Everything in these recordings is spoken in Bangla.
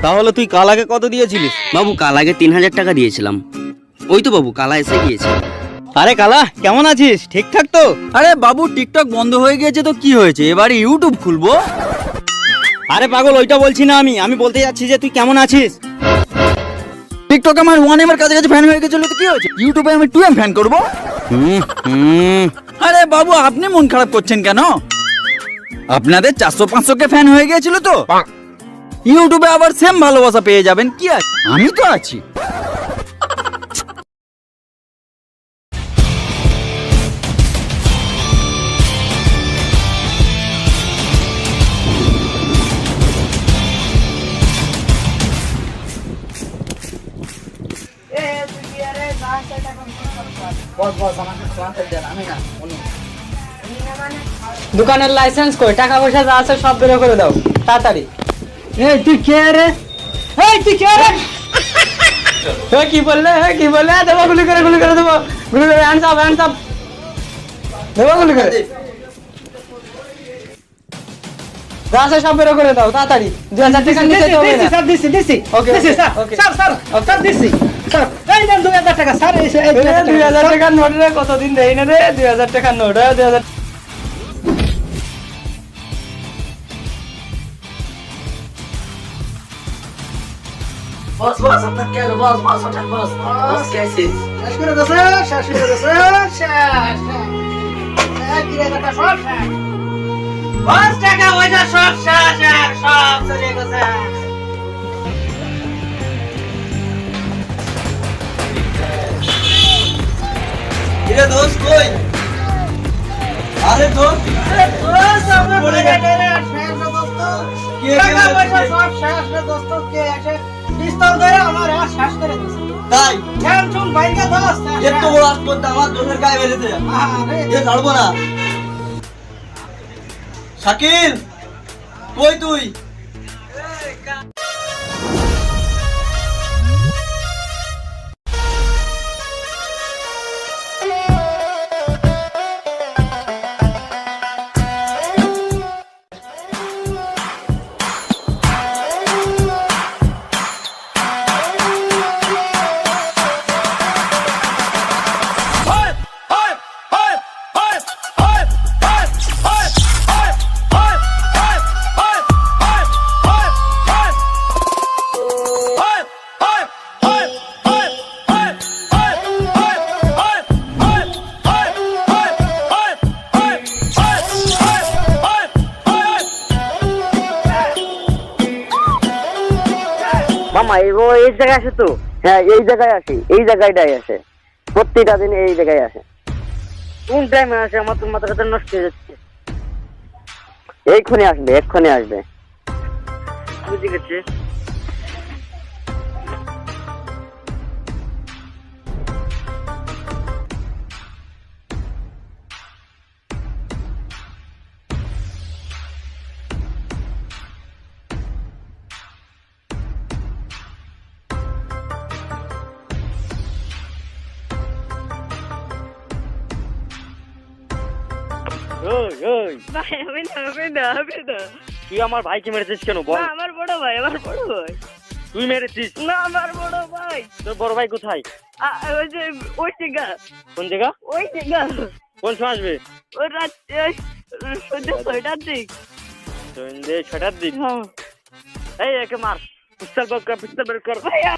তাহলে তুই কালাকে কত দিয়েছিলিস? বাবু কালাকে 3000 টাকা দিয়েছিলাম। ওই তো বাবু কালা এসে গিয়েছে। আরে কালা, কেমন আছিস? ঠিকঠাক তো? আরে বাবু, টিকটক বন্ধ হয়ে গিয়েছে তো কি হয়েছে, এবারে ইউটিউব খুলবো। আরে পাগল, ওইটা বলছি না আমি বলতে যাচ্ছি যে তুই কেমন আছিস? টিকটক আমার 1M এর কাছাকাছি ফ্যান হয়ে গেছিল তো কি হয়েছে, ইউটিউবে আমি 2M ফ্যান করবো। আরে বাবু, আপনি মন খারাপ করছেন কেন? আপনাদের 400-500 কে ফ্যান হয়ে গিয়েছিল তো, ইউটিউবে আবার সেম ভালোবাসা পেয়ে যাবেন। কি আছে, আমি তো আছি। দোকানের লাইসেন্স কই, টাকা পয়সা যা আছে সব বের করে দাও তাড়াতাড়ি। এই তুই কে রে? এই তুই কে রে? কি বললে দেবো, গুলি করে দেবো, গুলি করে হ্যান্ডস আপ দেবো, গুলি করে যা আছে সব বের করে দাও তাড়াতাড়ি। 2000 টাকা নিতে হবে না। স্যার দিছি ওকে স্যার দিছি স্যার। এই দেন 2000 টাকা স্যার। এই 2000 টাকার নোট রে, কতদিন দেই না রে 2000 টাকার নোট। 2000 শেষ করে দেছে শেষ। এই 2000 টাকা সব শেষ। 5 টাকা পয়সা সব শেষ, সব চলে গেছে। কিরে দোস্ত কই? আরে দোস্ত, তাই এত বড় আসপত্তি আমার দোষের গায়ে বেড়েছে, এ ছাড়বো না। শাকিল কই তুই? মামা এই জায়গায় আসে তো? হ্যাঁ এই জায়গায় আসে, এই জায়গাটাই আসে, প্রত্যেকটা দিন এই জায়গায় আসে। কোন টাইমে আসে আমার তো মাথা ব্যথা নষ্ট হয়ে যাচ্ছে। এক্ষুনি আসবে। বুঝে গেছে। তুই আমার ভাইকে মেরেছিস কেন বল? আমার বড় ভাই। তুই মেরেছিস? না, আমার বড় ভাই। তোর বড় ভাই কোথায়? ওই জায়গা। কোন জায়গা? ওই জায়গা। কোন সময় আসবে? ওই রাত সন্ধ্যে 6টার দিক। সন্ধ্যে 6টার দিক? হ্যাঁ। এই একে মার, পিস্তল বের কর। ভাইয়া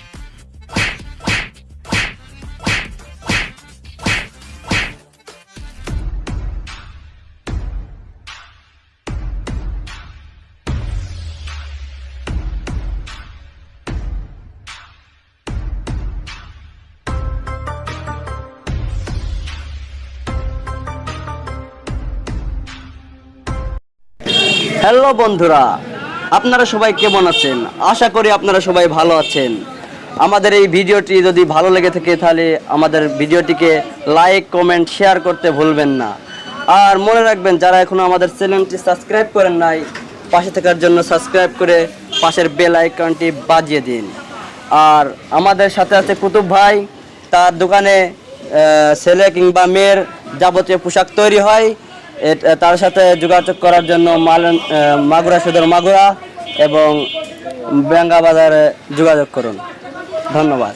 হ্যালো বন্ধুরা, আপনারা সবাই কেমন আছেন? আশা করি আপনারা সবাই ভালো আছেন। আমাদের এই ভিডিওটি যদি ভালো লেগে থাকে তাহলে আমাদের ভিডিওটিকে লাইক, কমেন্ট, শেয়ার করতে ভুলবেন না। আর মনে রাখবেন, যারা এখনো আমাদের চ্যানেলটি সাবস্ক্রাইব করেন নাই, পাশে থাকার জন্য সাবস্ক্রাইব করে পাশের বেল আইকনটি বাজিয়ে দিন। আর আমাদের সাথে আছে কুতুব ভাই, তার দোকানে ছেলে কিংবা মেয়ের যাবতীয় পোশাক তৈরি হয়। তার সাথে যোগাযোগ করার জন্য মাগুরা সদর মাগুরা এবং বেঙ্গা বাজারে যোগাযোগ করুন। ধন্যবাদ।